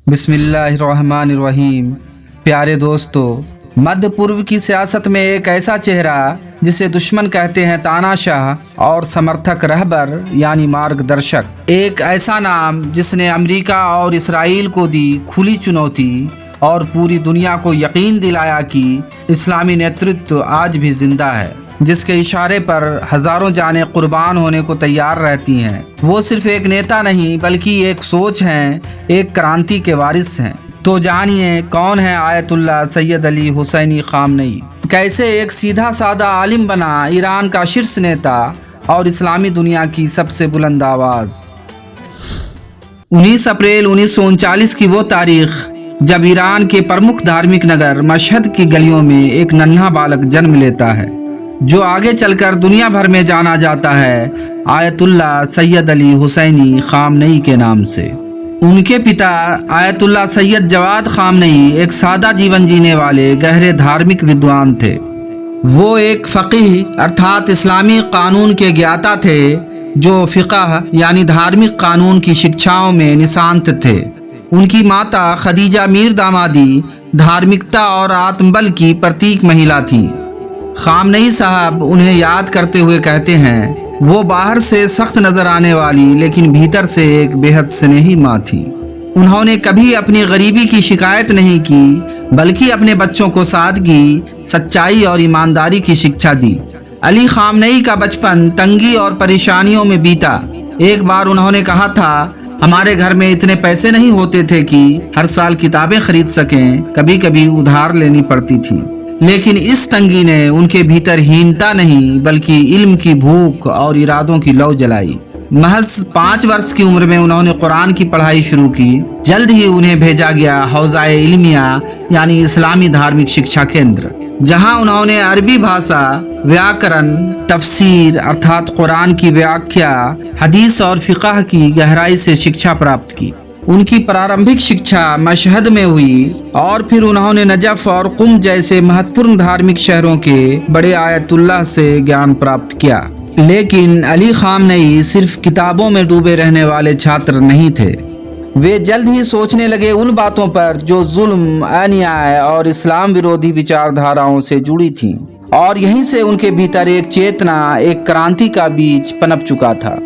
बिस्मिल्लाहिर्रहमानिर्रहीम। प्यारे दोस्तों, मध्य पूर्व की सियासत में एक ऐसा चेहरा जिसे दुश्मन कहते हैं तानाशाह और समर्थक रहबर यानी मार्गदर्शक, एक ऐसा नाम जिसने अमेरिका और इसराइल को दी खुली चुनौती और पूरी दुनिया को यकीन दिलाया कि इस्लामी नेतृत्व आज भी जिंदा है, जिसके इशारे पर हजारों जानें कुर्बान होने को तैयार रहती हैं। वो सिर्फ एक नेता नहीं बल्कि एक सोच हैं, एक क्रांति के वारिस हैं। तो जानिए कौन है आयतुल्लाह सैयद अली हुसैनी खामनेई। कैसे एक सीधा सादा आलिम बना ईरान का शीर्ष नेता और इस्लामी दुनिया की सबसे बुलंद आवाज़। 19 अप्रैल 1939 की वो तारीख जब ईरान के प्रमुख धार्मिक नगर मशहद की गलियों में एक नन्हा बालक जन्म लेता है, जो आगे चलकर दुनिया भर में जाना जाता है आयतुल्लाह सैयद अली हुसैनी खामनेई के नाम से। उनके पिता आयतुल्लाह सैयद जवाद खामनेई एक सादा जीवन जीने वाले गहरे धार्मिक विद्वान थे। वो एक फ़कीह अर्थात इस्लामी कानून के ज्ञाता थे, जो फ़िक़ह यानी धार्मिक कानून की शिक्षाओं में निशांत थे। उनकी माता खदीजा मीर दामादी धार्मिकता और आत्मबल की प्रतीक महिला थीं। खामनेई साहब उन्हें याद करते हुए कहते हैं, वो बाहर से सख्त नज़र आने वाली लेकिन भीतर से एक बेहद स्नेही माँ थी। उन्होंने कभी अपनी गरीबी की शिकायत नहीं की, बल्कि अपने बच्चों को सादगी, सच्चाई और ईमानदारी की शिक्षा दी। अली खामनेई का बचपन तंगी और परेशानियों में बीता। एक बार उन्होंने कहा था, हमारे घर में इतने पैसे नहीं होते थे कि हर साल किताबें खरीद सकें, कभी कभी उधार लेनी पड़ती थी। लेकिन इस तंगी ने उनके भीतर हीनता नहीं बल्कि इल्म की भूख और इरादों की लौ जलाई। महज 5 वर्ष की उम्र में उन्होंने कुरान की पढ़ाई शुरू की। जल्द ही उन्हें भेजा गया हौज़ाए इल्मिया यानी इस्लामी धार्मिक शिक्षा केंद्र, जहां उन्होंने अरबी भाषा, व्याकरण, तफसीर अर्थात कुरान की व्याख्या, हदीस और फ़िक़ह की गहराई से शिक्षा प्राप्त की। उनकी प्रारंभिक शिक्षा मशहद में हुई और फिर उन्होंने नजफ और कुम जैसे महत्वपूर्ण धार्मिक शहरों के बड़े आयतुल्लाह से ज्ञान प्राप्त किया। लेकिन अली खामनेई सिर्फ किताबों में डूबे रहने वाले छात्र नहीं थे। वे जल्द ही सोचने लगे उन बातों पर जो जुल्म, अन्याय और इस्लाम विरोधी विचारधाराओं से जुड़ी थीं, और यहीं से उनके भीतर एक चेतना, एक क्रांति का बीज पनप चुका था।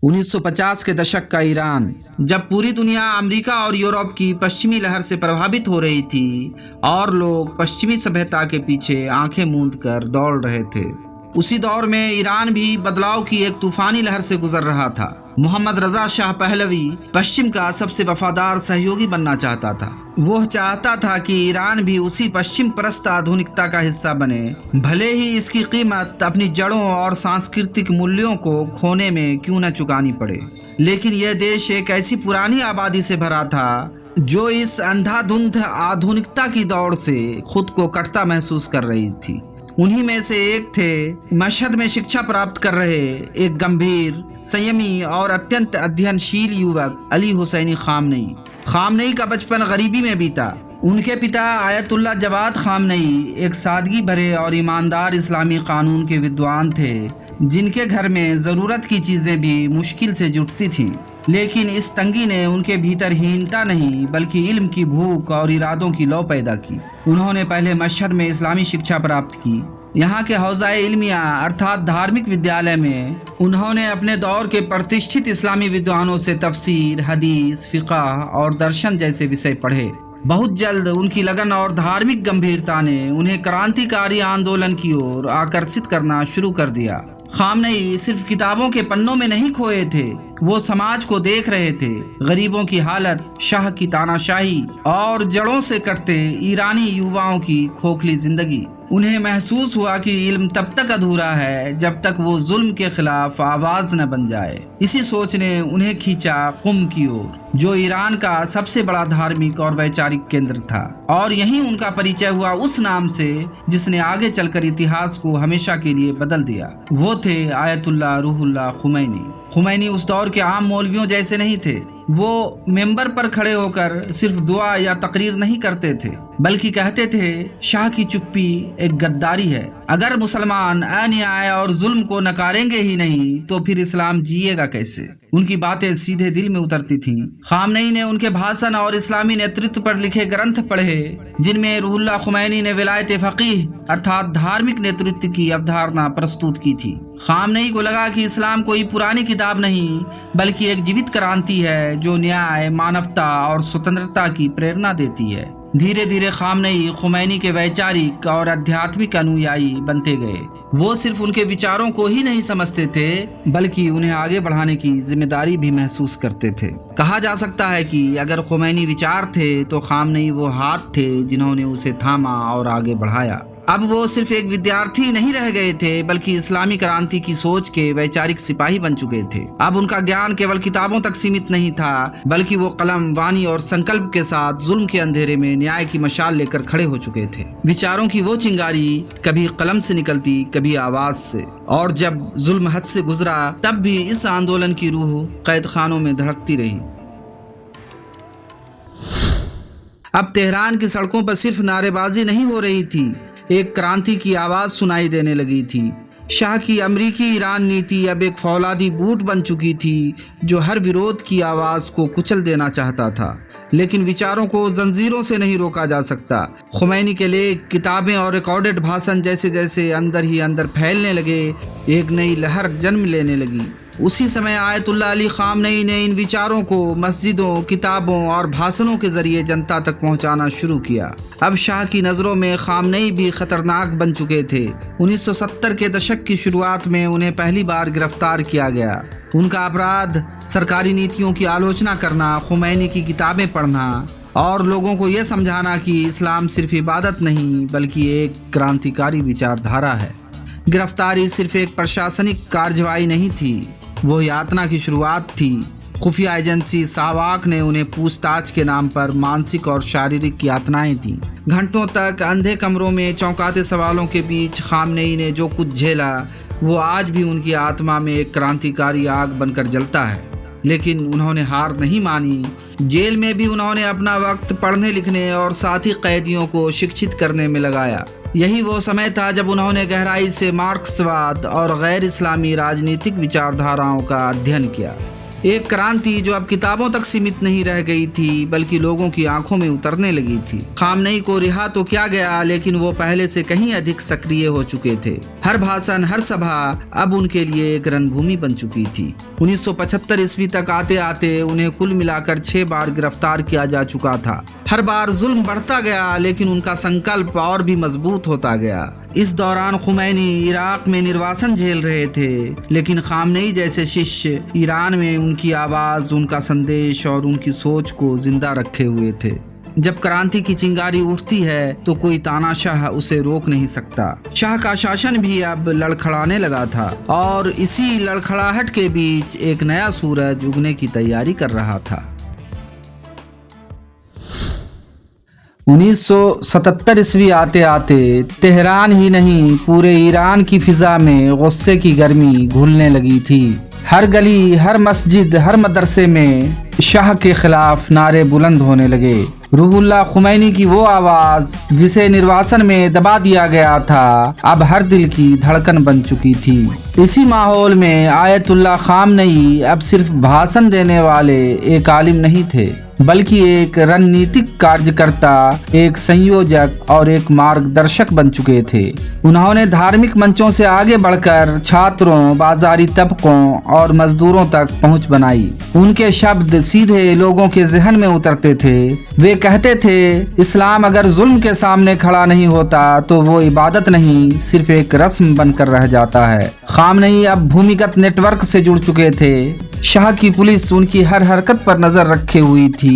1950 के दशक का ईरान, जब पूरी दुनिया अमेरिका और यूरोप की पश्चिमी लहर से प्रभावित हो रही थी और लोग पश्चिमी सभ्यता के पीछे आंखें मूंद कर दौड़ रहे थे, उसी दौर में ईरान भी बदलाव की एक तूफानी लहर से गुजर रहा था। मोहम्मद रजा शाह पहलवी पश्चिम का सबसे वफादार सहयोगी बनना चाहता था। वो चाहता था कि ईरान भी उसी पश्चिम परस्त आधुनिकता का हिस्सा बने, भले ही इसकी कीमत अपनी जड़ों और सांस्कृतिक मूल्यों को खोने में क्यों न चुकानी पड़े। लेकिन यह देश एक ऐसी पुरानी आबादी से भरा था जो इस अंधाधुंध आधुनिकता की दौड़ से खुद को कटता महसूस कर रही थी। उन्हीं में से एक थे मशहद में शिक्षा प्राप्त कर रहे एक गंभीर, संयमी और अत्यंत अध्ययनशील युवक अली हुसैनी खामनेई। खामनेई का बचपन गरीबी में बीता। उनके पिता आयतुल्लाह जवाद खामनेई एक सादगी भरे और ईमानदार इस्लामी कानून के विद्वान थे, जिनके घर में ज़रूरत की चीज़ें भी मुश्किल से जुटती थीं। लेकिन इस तंगी ने उनके भीतर हीनता नहीं बल्कि इल्म की भूख और इरादों की लौ पैदा की। उन्होंने पहले मशहद में इस्लामी शिक्षा प्राप्त की। यहाँ के हौज़ाए इल्मिया अर्थात धार्मिक विद्यालय में उन्होंने अपने दौर के प्रतिष्ठित इस्लामी विद्वानों से तफसीर, हदीस, फ़िक़ह और दर्शन जैसे विषय पढ़े। बहुत जल्द उनकी लगन और धार्मिक गंभीरता ने उन्हें क्रांतिकारी आंदोलन की ओर आकर्षित करना शुरू कर दिया। खामनेई सिर्फ किताबों के पन्नों में नहीं खोए थे, वो समाज को देख रहे थे। गरीबों की हालत, शाह की तानाशाही और जड़ों से कटते ईरानी युवाओं की खोखली जिंदगी। उन्हें महसूस हुआ कि इल्म तब तक अधूरा है जब तक वो जुल्म के खिलाफ आवाज न बन जाए। इसी सोच ने उन्हें खींचा कुम की ओर, जो ईरान का सबसे बड़ा धार्मिक और वैचारिक केंद्र था। और यहीं उनका परिचय हुआ उस नाम से जिसने आगे चलकर इतिहास को हमेशा के लिए बदल दिया। वो थे आयतुल्लाह रूहुल्लाह खुमैनी। खुमैनी उस दौर के आम मौलवियों जैसे नहीं थे। वो मेंबर पर खड़े होकर सिर्फ दुआ या तकरीर नहीं करते थे, बल्कि कहते थे शाह की चुप्पी एक गद्दारी है। अगर मुसलमान अन्याय और जुल्म को नकारेंगे ही नहीं तो फिर इस्लाम जिएगा कैसे। उनकी बातें सीधे दिल में उतरती थीं। खामनेई ने उनके भाषण और इस्लामी नेतृत्व पर लिखे ग्रंथ पढ़े, जिनमें रूहुल्लाह खुमैनी ने विलायत फकीह अर्थात धार्मिक नेतृत्व की अवधारणा प्रस्तुत की थी। खामनेई को लगा कि इस्लाम कोई पुरानी किताब नहीं बल्कि एक जीवित क्रांति है जो न्याय, मानवता और स्वतंत्रता की प्रेरणा देती है। धीरे धीरे खामनेई खुमैनी के वैचारिक और आध्यात्मिक अनुयायी बनते गए। वो सिर्फ उनके विचारों को ही नहीं समझते थे बल्कि उन्हें आगे बढ़ाने की जिम्मेदारी भी महसूस करते थे। कहा जा सकता है कि अगर खुमैनी विचार थे तो खामनेई वो हाथ थे जिन्होंने उसे थामा और आगे बढ़ाया। अब वो सिर्फ एक विद्यार्थी नहीं रह गए थे बल्कि इस्लामी क्रांति की सोच के वैचारिक सिपाही बन चुके थे। अब उनका ज्ञान केवल किताबों तक सीमित नहीं था बल्कि वो कलम, वाणी और संकल्प के साथ जुल्म के अंधेरे में न्याय की मशाल लेकर खड़े हो चुके थे। विचारों की वो चिंगारी कभी कलम से निकलती, कभी आवाज से, और जब जुल्म हद से गुजरा तब भी इस आंदोलन की रूह कैद खानों में धड़कती रही। अब तेहरान की सड़कों पर सिर्फ नारेबाजी नहीं हो रही थी, एक क्रांति की आवाज सुनाई देने लगी थी। शाह की अमरीकी ईरान नीति अब एक फौलादी बूट बन चुकी थी जो हर विरोध की आवाज को कुचल देना चाहता था। लेकिन विचारों को जंजीरों से नहीं रोका जा सकता। खुमैनी के लेख, किताबें और रिकॉर्डेड भाषण जैसे जैसे अंदर ही अंदर फैलने लगे, एक नई लहर जन्म लेने लगी। उसी समय आयतुल्लाह अली खामनेई ने इन विचारों को मस्जिदों, किताबों और भाषणों के जरिए जनता तक पहुंचाना शुरू किया। अब शाह की नज़रों में खामनेई भी खतरनाक बन चुके थे। 1970 के दशक की शुरुआत में उन्हें पहली बार गिरफ्तार किया गया। उनका अपराध सरकारी नीतियों की आलोचना करना, खुमैनी की किताबें पढ़ना और लोगों को यह समझाना कि इस्लाम सिर्फ इबादत नहीं बल्कि एक क्रांतिकारी विचारधारा है। गिरफ्तारी सिर्फ एक प्रशासनिक कार्रवाई नहीं थी, वो यातना की शुरुआत थी। खुफिया एजेंसी सावाक ने उन्हें पूछताछ के नाम पर मानसिक और शारीरिक यातनाएं दी। घंटों तक अंधे कमरों में चौंकाते सवालों के बीच खामनेई ने जो कुछ झेला वो आज भी उनकी आत्मा में एक क्रांतिकारी आग बनकर जलता है। लेकिन उन्होंने हार नहीं मानी। जेल में भी उन्होंने अपना वक्त पढ़ने लिखने और साथी कैदियों को शिक्षित करने में लगाया। यही वो समय था जब उन्होंने गहराई से मार्क्सवाद और गैर इस्लामी राजनीतिक विचारधाराओं का अध्ययन किया। एक क्रांति जो अब किताबों तक सीमित नहीं रह गई थी बल्कि लोगों की आंखों में उतरने लगी थी। खामनेई को रिहा तो किया गया लेकिन वो पहले से कहीं अधिक सक्रिय हो चुके थे। हर भाषण, हर सभा अब उनके लिए एक रणभूमि बन चुकी थी। 1975 ईस्वी तक आते आते उन्हें कुल मिलाकर 6 बार गिरफ्तार किया जा चुका था। हर बार जुल्म बढ़ता गया लेकिन उनका संकल्प और भी मजबूत होता गया। इस दौरान खुमैनी इराक में निर्वासन झेल रहे थे, लेकिन खामनेई जैसे शिष्य ईरान में उनकी आवाज़, उनका संदेश और उनकी सोच को जिंदा रखे हुए थे। जब क्रांति की चिंगारी उठती है तो कोई तानाशाह उसे रोक नहीं सकता। शाह का शासन भी अब लड़खड़ाने लगा था और इसी लड़खड़ाहट के बीच एक नया सूरज उगने की तैयारी कर रहा था। 1977 ईस्वी आते आते तेहरान ही नहीं पूरे ईरान की फिजा में गुस्से की गर्मी घुलने लगी थी। हर गली, हर मस्जिद, हर मदरसे में शाह के खिलाफ नारे बुलंद होने लगे। रूहुल्लाह खुमैनी की वो आवाज जिसे निर्वासन में दबा दिया गया था अब हर दिल की धड़कन बन चुकी थी। इसी माहौल में आयतुल्लाह खामनेई अब सिर्फ भाषण देने वाले एक आलिम नहीं थे बल्कि एक रणनीतिक कार्यकर्ता, एक संयोजक और एक मार्गदर्शक बन चुके थे। उन्होंने धार्मिक मंचों से आगे बढ़कर छात्रों, बाजारी तबकों और मजदूरों तक पहुंच बनाई। उनके शब्द सीधे लोगों के जहन में उतरते थे। वे कहते थे, इस्लाम अगर जुल्म के सामने खड़ा नहीं होता तो वो इबादत नहीं, सिर्फ एक रस्म बनकर रह जाता है। खामनेई अब भूमिगत नेटवर्क से जुड़ चुके थे। शाह की पुलिस उनकी हर हरकत पर नजर रखे हुई थी,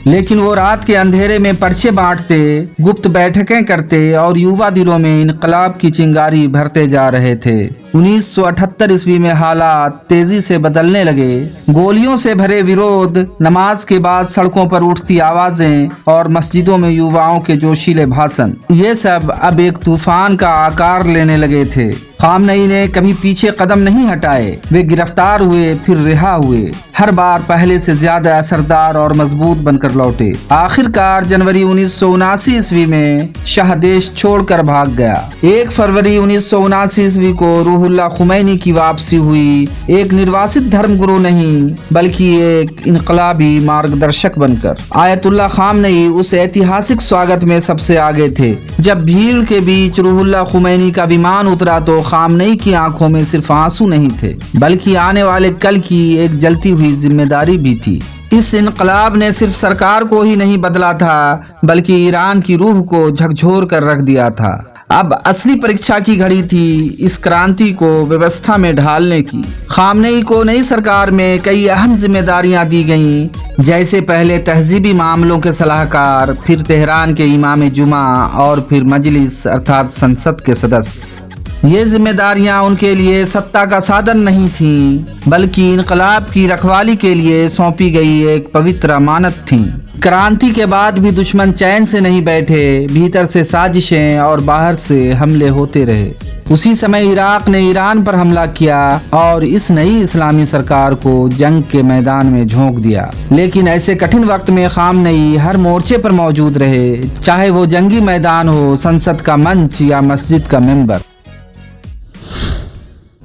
लेकिन वो रात के अंधेरे में पर्चे बांटते, गुप्त बैठकें करते और युवा दिलों में इनकलाब की चिंगारी भरते जा रहे थे। 1978 ईस्वी में हालात तेजी से बदलने लगे। गोलियों से भरे विरोध, नमाज के बाद सड़कों पर उठती आवाजें और मस्जिदों में युवाओं के जोशीले भाषण, ये सब अब एक तूफान का आकार लेने लगे थे। खामनेई ने कभी पीछे कदम नहीं हटाए। वे गिरफ्तार हुए, फिर रिहा हुए, हर बार पहले से ज्यादा असरदार और मजबूत बनकर लौटे। आखिरकार जनवरी 1979 ईस्वी में शाह देश छोड़कर भाग गया। 1 फरवरी 1979 ईस्वी को रूहुल्लाह खुमैनी की वापसी हुई, एक निर्वासित धर्मगुरु नहीं बल्कि एक इनकलाबी मार्गदर्शक बनकर। आयतुल्लाह खामनेई उस ऐतिहासिक स्वागत में सबसे आगे थे। जब भीड़ के बीच रूहुल्लाह खुमैनी का विमान उतरा तो खामनेई की आंखों में सिर्फ आंसू नहीं थे बल्कि आने वाले कल की एक जलती हुई जिम्मेदारी भी थी। इस इनकलाब ने सिर्फ सरकार को ही नहीं बदला था बल्कि ईरान की रूह को झकझोर कर रख दिया था। अब असली परीक्षा की घड़ी थी इस क्रांति को व्यवस्था में ढालने की। खामनेई को नई सरकार में कई अहम जिम्मेदारियां दी गईं, जैसे पहले तहजीबी मामलों के सलाहकार, फिर तेहरान के इमाम जुमा और फिर मजलिस अर्थात संसद के सदस्य। ये जिम्मेदारियां उनके लिए सत्ता का साधन नहीं थीं बल्कि इनकलाब की रखवाली के लिए सौंपी गई एक पवित्र अमानत थीं। क्रांति के बाद भी दुश्मन चैन से नहीं बैठे, भीतर से साजिशें और बाहर से हमले होते रहे। उसी समय इराक ने ईरान पर हमला किया और इस नई इस्लामी सरकार को जंग के मैदान में झोंक दिया। लेकिन ऐसे कठिन वक्त में खामनेई हर मोर्चे पर मौजूद रहे, चाहे वो जंगी मैदान हो, संसद का मंच या मस्जिद का मेंबर।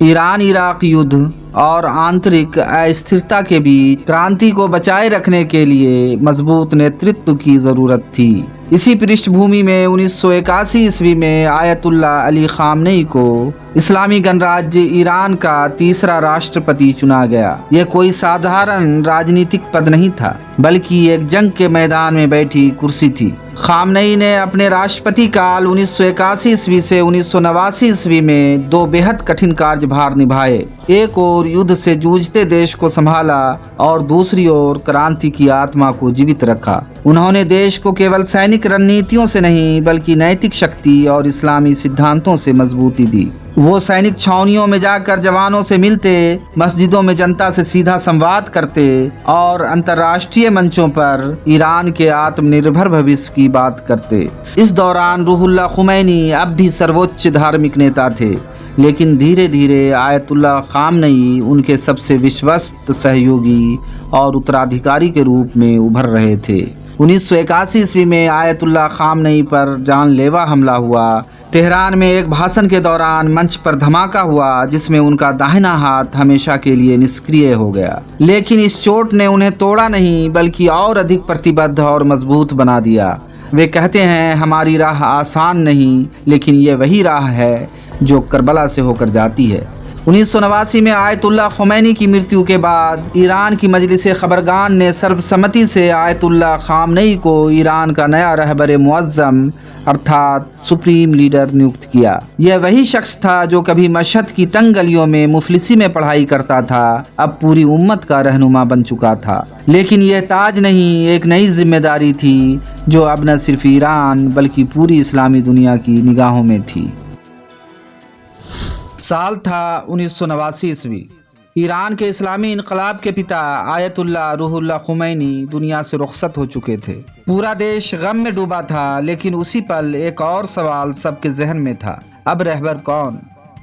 ईरान इराक युद्ध और आंतरिक अस्थिरता के बीच क्रांति को बचाए रखने के लिए मजबूत नेतृत्व की जरूरत थी। इसी पृष्ठभूमि में 1981 ईस्वी में आयतुल्लाह अली खामनेई को इस्लामी गणराज्य ईरान का तीसरा राष्ट्रपति चुना गया। यह कोई साधारण राजनीतिक पद नहीं था बल्कि एक जंग के मैदान में बैठी कुर्सी थी। खामनेई ने अपने राष्ट्रपति काल 1981 ईस्वी से 1989 ईस्वी में 2 बेहद कठिन कार्यभार निभाए। एक ओर युद्ध से जूझते देश को संभाला और दूसरी ओर क्रांति की आत्मा को जीवित रखा। उन्होंने देश को केवल सैनिक रणनीतियों से नहीं बल्कि नैतिक शक्ति और इस्लामी सिद्धांतों से मजबूती दी। वो सैनिक छावनियों में जाकर जवानों से मिलते, मस्जिदों में जनता से सीधा संवाद करते और अंतर्राष्ट्रीय मंचों पर ईरान के आत्मनिर्भर भविष्य की बात करते। इस दौरान रूहुल्लाह खुमैनी अब भी सर्वोच्च धार्मिक नेता थे, लेकिन धीरे धीरे आयतुल्लाह खामनेई उनके सबसे विश्वस्त सहयोगी और उत्तराधिकारी के रूप में उभर रहे थे। 1981 ईस्वी में आयतुल्लाह खामनेई पर जानलेवा हमला हुआ। तेहरान में एक भाषण के दौरान मंच पर धमाका हुआ जिसमें उनका दाहिना हाथ हमेशा के लिए निष्क्रिय हो गया। लेकिन इस चोट ने उन्हें तोड़ा नहीं बल्कि और अधिक प्रतिबद्ध और मजबूत बना दिया। वे कहते हैं, हमारी राह आसान नहीं लेकिन ये वही राह है जो करबला से होकर जाती है। 1989 में आयतुल्लाह खुमैनी की मृत्यु के बाद ईरान की मजलिस खबरगान ने सर्वसम्मति से आयतुल्लाह खामनेई को ईरान का नया रहबर मुअज्जम अर्थात सुप्रीम लीडर नियुक्त किया। यह वही शख्स था जो कभी मशहद की तंग गलियों में मुफलिसी में पढ़ाई करता था, अब पूरी उम्मत का रहनुमा बन चुका था। लेकिन यह ताज नहीं, एक नई जिम्मेदारी थी जो अब न सिर्फ ईरान बल्कि पूरी इस्लामी दुनिया की निगाहों में थी। साल था 1989 ईस्वी। ईरान के इस्लामी इनकलाब के पिता आयतुल्लाह रूहुल्लाह खुमैनी दुनिया से रुखसत हो चुके थे। पूरा देश गम में डूबा था, लेकिन उसी पल एक और सवाल सबके जहन में था, अब रहबर कौन?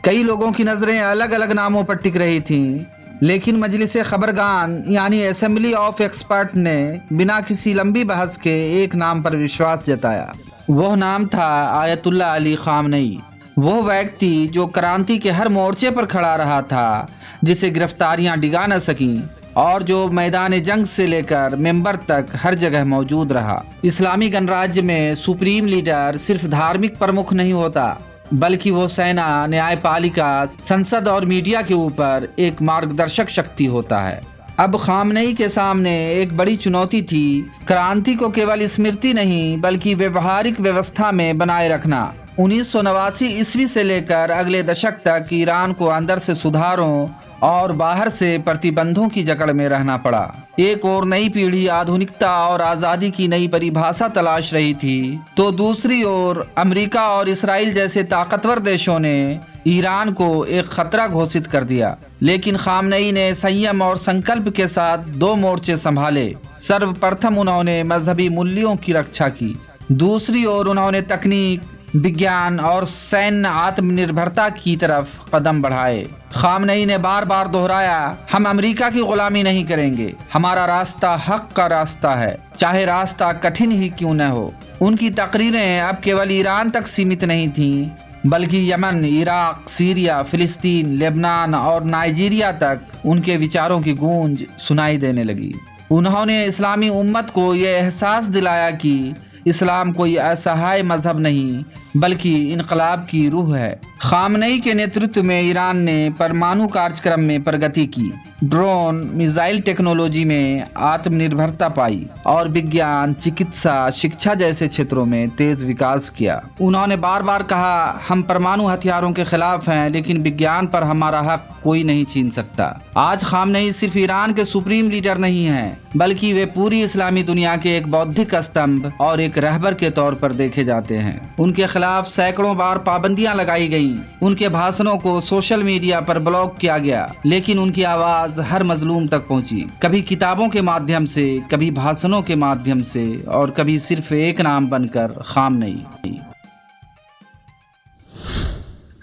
कई लोगों की नजरें अलग अलग नामों पर टिक रही थीं, लेकिन मजलिस खबरगान यानी असेंबली ऑफ एक्सपर्ट ने बिना किसी लंबी बहस के एक नाम पर विश्वास जताया। वह नाम था आयतुल्लाह अली खामनेई। वो व्यक्ति जो क्रांति के हर मोर्चे पर खड़ा रहा था, जिसे गिरफ्तारियां डिगा न सकीं और जो मैदान जंग से लेकर मेंबर तक हर जगह मौजूद रहा। इस्लामी गणराज्य में सुप्रीम लीडर सिर्फ धार्मिक प्रमुख नहीं होता बल्कि वो सेना, न्यायपालिका, संसद और मीडिया के ऊपर एक मार्गदर्शक शक्ति होता है। अब खामनेई के सामने एक बड़ी चुनौती थी, क्रांति को केवल स्मृति नहीं बल्कि व्यवहारिक व्यवस्था में बनाए रखना। 1989 ईस्वी से लेकर अगले दशक तक ईरान को अंदर से सुधारों और बाहर से प्रतिबंधों की जकड़ में रहना पड़ा। एक और नई पीढ़ी आधुनिकता और आज़ादी की नई परिभाषा तलाश रही थी, तो दूसरी ओर अमेरिका और इसराइल जैसे ताकतवर देशों ने ईरान को एक खतरा घोषित कर दिया। लेकिन खामनेई ने संयम और संकल्प के साथ 2 मोर्चे संभाले। सर्वप्रथम उन्होंने मजहबी मूल्यों की रक्षा की, दूसरी ओर उन्होंने तकनीक, विज्ञान और सैन्य आत्मनिर्भरता की तरफ कदम बढ़ाए। खामनेई ने बार बार दोहराया, हम अमेरिका की गुलामी नहीं करेंगे, हमारा रास्ता हक का रास्ता है, चाहे रास्ता कठिन ही क्यों न हो। उनकी तकरीरें अब केवल ईरान तक सीमित नहीं थीं, बल्कि यमन, इराक, सीरिया, फिलिस्तीन, लेबनान और नाइजीरिया तक उनके विचारों की गूंज सुनाई देने लगी। उन्होंने इस्लामी उम्मत को ये एहसास दिलाया कि इस्लाम कोई असहाय मजहब नहीं बल्कि इनकलाब की रूह है। खामनेई के नेतृत्व में ईरान ने परमाणु कार्यक्रम में प्रगति की, ड्रोन मिसाइल टेक्नोलॉजी में आत्मनिर्भरता पाई और विज्ञान, चिकित्सा, शिक्षा जैसे क्षेत्रों में तेज विकास किया। उन्होंने बार बार कहा, हम परमाणु हथियारों के खिलाफ हैं, लेकिन विज्ञान पर हमारा हक कोई नहीं छीन सकता। आज खामनेई सिर्फ ईरान के सुप्रीम लीडर नहीं हैं, बल्कि वे पूरी इस्लामी दुनिया के एक बौद्धिक स्तंभ और एक रहबर के तौर पर देखे जाते हैं। उनके खिलाफ सैकड़ों बार पाबंदियां लगाई गईं, उनके भाषणों को सोशल मीडिया पर ब्लॉक किया गया, लेकिन उनकी आवाज हर मजलूम तक पहुंची, कभी किताबों के माध्यम से, कभी भाषणों के माध्यम से और कभी सिर्फ एक नाम बनकर, खामनेई।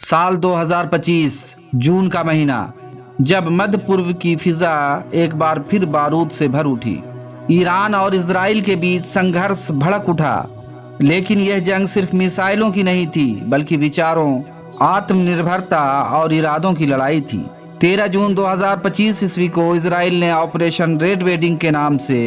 साल 2025 जून का महीना, जब मध्य पूर्व की फिजा एक बार फिर बारूद से भर उठी। ईरान और इजराइल के बीच संघर्ष भड़क उठा, लेकिन यह जंग सिर्फ मिसाइलों की नहीं थी, बल्कि विचारों, आत्मनिर्भरता और इरादों की लड़ाई थी। 13 जून 2025 ईस्वी को इजराइल ने ऑपरेशन रेड वेडिंग के नाम से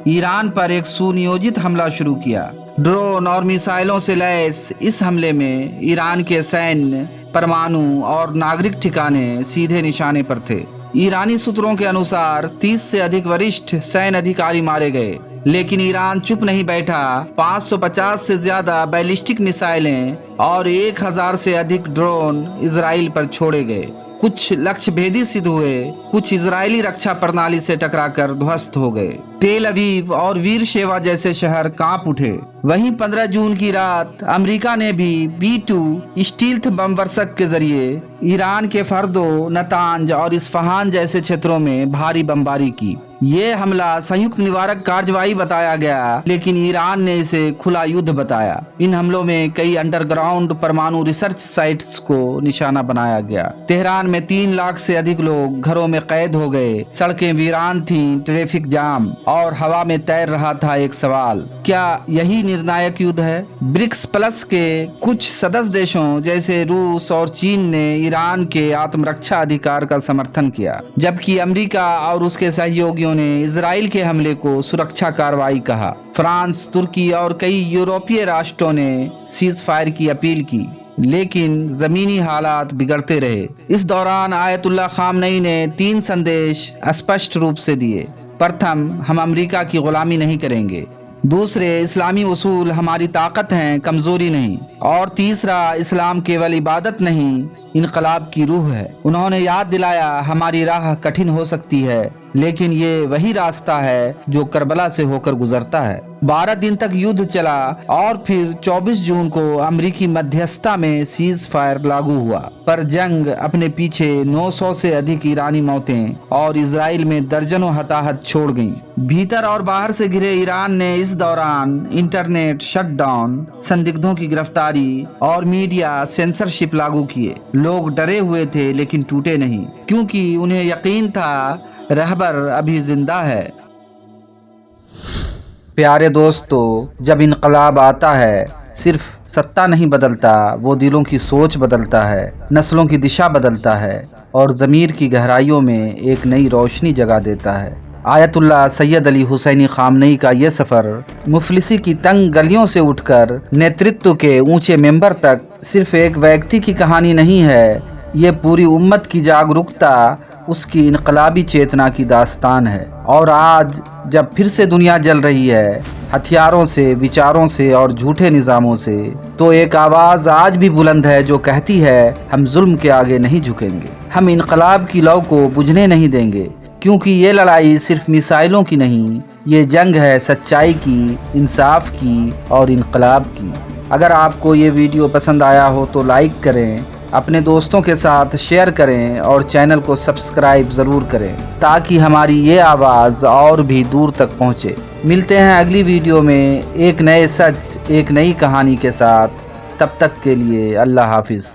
ईरान पर एक सुनियोजित हमला शुरू किया। ड्रोन और मिसाइलों से लैस इस हमले में ईरान के सैन्य, परमाणु और नागरिक ठिकाने सीधे निशाने पर थे। ईरानी सूत्रों के अनुसार 30 से अधिक वरिष्ठ सैन्य अधिकारी मारे गए, लेकिन ईरान चुप नहीं बैठा। 550 से ज्यादा बैलिस्टिक मिसाइलें और 1000 से अधिक ड्रोन इजराइल पर छोड़े गए। कुछ लक्ष्य भेदी सिद्ध हुए, कुछ इजरायली रक्षा प्रणाली से टकराकर ध्वस्त हो गए। तेल अवीव और वीर शेवा जैसे शहर कांप उठे। वहीं 15 जून की रात अमेरिका ने भी B-2 स्टील्थ बम वर्षक के जरिए ईरान के फर्दो, नतांज और इस्फहान जैसे क्षेत्रों में भारी बमबारी की। ये हमला संयुक्त निवारक कार्रवाई बताया गया, लेकिन ईरान ने इसे खुला युद्ध बताया। इन हमलों में कई अंडरग्राउंड परमाणु रिसर्च साइट्स को निशाना बनाया गया। तेहरान में 3 लाख से अधिक लोग घरों में कैद हो गए, सड़कें वीरान थीं, ट्रैफिक जाम और हवा में तैर रहा था एक सवाल, क्या यही निर्णायक युद्ध है? ब्रिक्स प्लस के कुछ सदस्य देशों जैसे रूस और चीन ने ईरान के आत्मरक्षा अधिकार का समर्थन किया, जबकि अमेरिका और उसके सहयोगियों ने इजराइल के हमले को सुरक्षा कार्रवाई कहा। फ्रांस, तुर्की और कई यूरोपीय राष्ट्रों ने सीज फायर की अपील की, लेकिन जमीनी हालात बिगड़ते रहे। इस दौरान आयतुल्लाह खामनेई ने 3 संदेश स्पष्ट रूप से दिए। प्रथम, हम अमेरिका की गुलामी नहीं करेंगे। दूसरे, इस्लामी उसूल हमारी ताकत हैं, कमजोरी नहीं। और तीसरा, इस्लाम केवल इबादत नहीं, इनकलाब की रूह है। उन्होंने याद दिलाया, हमारी राह कठिन हो सकती है, लेकिन ये वही रास्ता है जो करबला से होकर गुजरता है। 12 दिन तक युद्ध चला और फिर 24 जून को अमेरिकी मध्यस्थता में सीज फायर लागू हुआ, पर जंग अपने पीछे 900 से अधिक ईरानी मौतें और इजराइल में दर्जनों हताहत छोड़ गईं। भीतर और बाहर से घिरे ईरान ने इस दौरान इंटरनेट शटडाउन, संदिग्धों की गिरफ्तारी और मीडिया सेंसरशिप लागू किए। लोग डरे हुए थे, लेकिन टूटे नहीं, क्योंकि उन्हें यकीन था रहबर अभी जिंदा है। प्यारे दोस्तों, जब इनकलाब आता है, सिर्फ सत्ता नहीं बदलता, वो दिलों की सोच बदलता है, नस्लों की दिशा बदलता है और ज़मीर की गहराइयों में एक नई रोशनी जगा देता है। आयतुल्लाह सैयद अली हुसैनी खामनेई का ये सफ़र मुफलिसी की तंग गलियों से उठकर नेतृत्व के ऊंचे मेंबर तक सिर्फ एक व्यक्ति की कहानी नहीं है, ये पूरी उम्मत की जागरूकता, उसकी इनकलाबी चेतना की दास्तान है। और आज जब फिर से दुनिया जल रही है, हथियारों से, विचारों से और झूठे निज़ामों से, तो एक आवाज़ आज भी बुलंद है जो कहती है, हम जुल्म के आगे नहीं झुकेंगे, हम इनकलाब की लौ को बुझने नहीं देंगे, क्योंकि ये लड़ाई सिर्फ मिसाइलों की नहीं, ये जंग है सच्चाई की, इंसाफ की और इनकलाब की। अगर आपको ये वीडियो पसंद आया हो तो लाइक करें, अपने दोस्तों के साथ शेयर करें और चैनल को सब्सक्राइब ज़रूर करें, ताकि हमारी ये आवाज़ और भी दूर तक पहुँचे। मिलते हैं अगली वीडियो में एक नए सच, एक नई कहानी के साथ। तब तक के लिए अल्लाह हाफिज़।